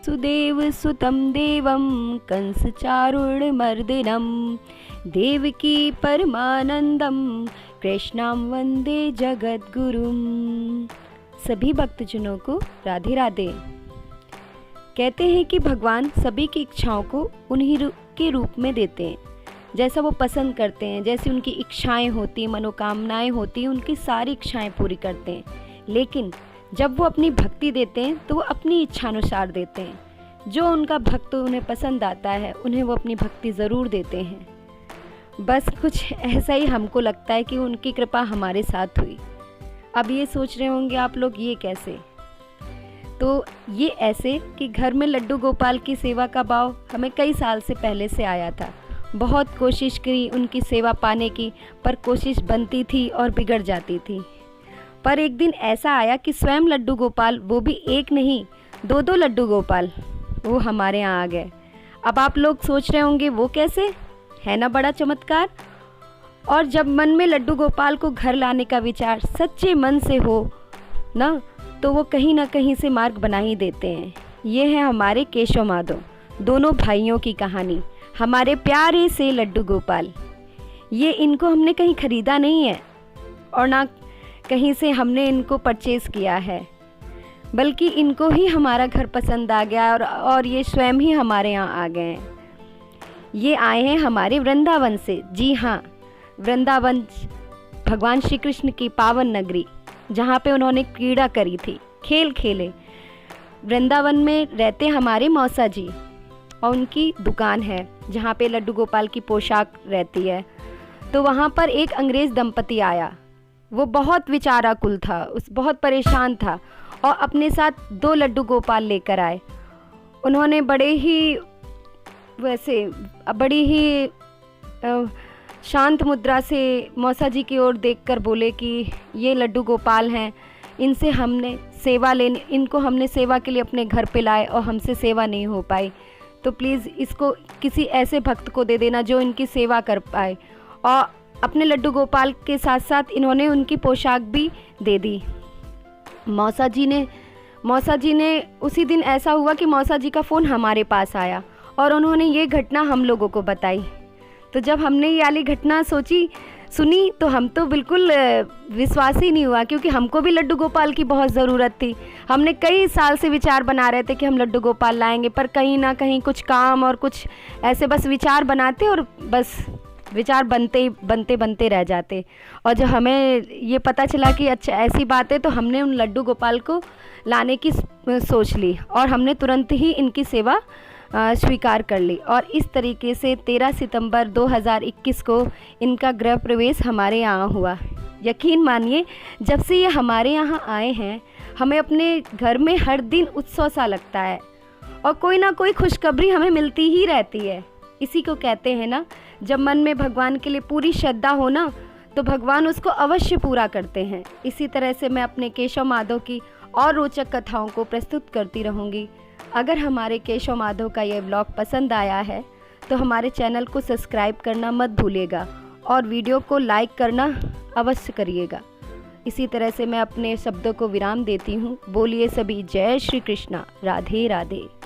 वसुदेवसुतं देवं कंसचारुणमर्दनं देवकी परमानंदम कृष्णां वंदे जगद्गुरुम। सभी भक्तजनों को राधे राधे। कहते हैं कि भगवान सभी की इच्छाओं को उन्हीं के रूप में देते हैं, जैसा वो पसंद करते हैं। जैसी उनकी इच्छाएं होती, मनोकामनाएं होती, उनकी सारी इच्छाएं पूरी करते हैं। लेकिन जब वो अपनी भक्ति देते हैं तो वो अपनी इच्छानुसार देते हैं। जो उनका भक्त उन्हें पसंद आता है उन्हें वो अपनी भक्ति ज़रूर देते हैं। बस कुछ ऐसा ही हमको लगता है कि उनकी कृपा हमारे साथ हुई। अब ये सोच रहे होंगे आप लोग, ये कैसे? तो ये ऐसे कि घर में लड्डू गोपाल की सेवा का भाव हमें कई साल से पहले से आया था। बहुत कोशिश की उनकी सेवा पाने की, पर कोशिश बनती थी और बिगड़ जाती थी। पर एक दिन ऐसा आया कि स्वयं लड्डू गोपाल, वो भी एक नहीं 2-2 लड्डू गोपाल, वो हमारे यहाँ आ गए। अब आप लोग सोच रहे होंगे वो कैसे? है ना बड़ा चमत्कार। और जब मन में लड्डू गोपाल को घर लाने का विचार सच्चे मन से हो ना, तो वो कहीं ना कहीं से मार्ग बना ही देते हैं। ये है हमारे केशव माधव, दोनों भाइयों की कहानी, हमारे प्यारे से लड्डू गोपाल। ये इनको हमने कहीं ख़रीदा नहीं है और ना कहीं से हमने इनको परचेज़ किया है, बल्कि इनको ही हमारा घर पसंद आ गया और ये स्वयं ही हमारे यहाँ आ गए हैं। ये आए हैं हमारे वृंदावन से। जी हाँ, वृंदावन भगवान श्री कृष्ण की पावन नगरी, जहाँ पे उन्होंने क्रीड़ा करी थी, खेल खेले। वृंदावन में रहते हमारे मौसा जी और उनकी दुकान है जहाँ पे लड्डू गोपाल की पोशाक रहती है। तो वहाँ पर एक अंग्रेज़ दंपति आया। वो बहुत विचाराकुल था, बहुत परेशान था और अपने साथ 2 लड्डू गोपाल लेकर आए। उन्होंने बड़ी ही शांत मुद्रा से मौसा जी की ओर देखकर बोले कि ये लड्डू गोपाल हैं, इनको हमने सेवा के लिए अपने घर पे लाए और हमसे सेवा नहीं हो पाई, तो प्लीज़ इसको किसी ऐसे भक्त को दे देना जो इनकी सेवा कर पाए। और अपने लड्डू गोपाल के साथ साथ इन्होंने उनकी पोशाक भी दे दी। मौसा जी ने उसी दिन ऐसा हुआ कि मौसा जी का फ़ोन हमारे पास आया और उन्होंने ये घटना हम लोगों को बताई। तो जब हमने ये वाली घटना सुनी तो हम तो बिल्कुल विश्वास ही नहीं हुआ, क्योंकि हमको भी लड्डू गोपाल की बहुत ज़रूरत थी। हमने कई साल से विचार बना रहे थे कि हम लड्डू गोपाल लाएंगे, पर कहीं ना कहीं कुछ काम और कुछ ऐसे बस विचार बनाते और बस विचार बनते रह जाते। और जब हमें ये पता चला कि अच्छा ऐसी बात है, तो हमने उन लड्डू गोपाल को लाने की सोच ली और हमने तुरंत ही इनकी सेवा स्वीकार कर ली। और इस तरीके से 13 सितंबर 2021 को इनका गृह प्रवेश हमारे यहाँ हुआ। यकीन मानिए, जब से ये हमारे यहाँ आए हैं हमें अपने घर में हर दिन उत्सव सा लगता है और कोई ना कोई खुशखबरी हमें मिलती ही रहती है। इसी को कहते हैं ना, जब मन में भगवान के लिए पूरी श्रद्धा हो ना, तो भगवान उसको अवश्य पूरा करते हैं। इसी तरह से मैं अपने केशव माधव की और रोचक कथाओं को प्रस्तुत करती रहूँगी। अगर हमारे केशव माधव का ये ब्लॉग पसंद आया है तो हमारे चैनल को सब्सक्राइब करना मत भूलिएगा और वीडियो को लाइक करना अवश्य करिएगा। इसी तरह से मैं अपने शब्दों को विराम देती हूँ। बोलिए सभी जय श्री कृष्णा, राधे राधे।